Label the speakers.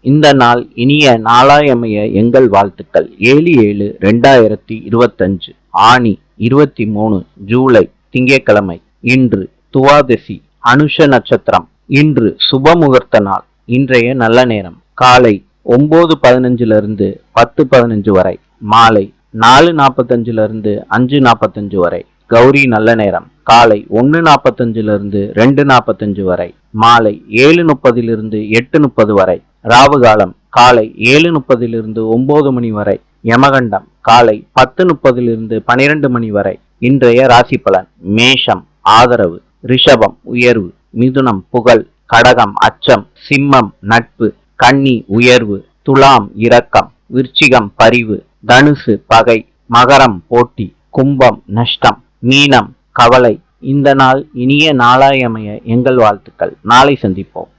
Speaker 1: இந்த நாள் இனிய நாளாயமைய எங்கள் வாழ்த்துக்கள். 7/7/2025 ஆனி 23 ஜூலை திங்கட்கிழமை. இன்று துவாதசி அனுஷ நட்சத்திரம். இன்று சுபமுகூர்த்த நாள். இன்றைய நல்ல நேரம் காலை 9:15 10:15 வரை, மாலை 4:45 5:45 வரை. கௌரி நல்ல நேரம் காலை 1:45 2:45 வரை, மாலை 7:30 8:30 வரை. ராவு காலம் காலை 7:30 9 மணி வரை. யமகண்டம் காலை 10:30 12 மணி வரை. இன்றைய ராசி பலன். மேஷம் ஆதரவு, ரிஷபம் உயர்வு, மிதுனம் புகழ், கடகம் அச்சம், சிம்மம் நட்பு, கன்னி உயர்வு, துலாம் இரக்கம், விருச்சிகம் பரிவு, தனுசு பகை, மகரம் போட்டி, கும்பம் நஷ்டம், மீனம் கவலை. இந்த நாள் இனிய நாளாயமைய எங்கள் வாழ்த்துக்கள். நாளை சந்திப்போம்.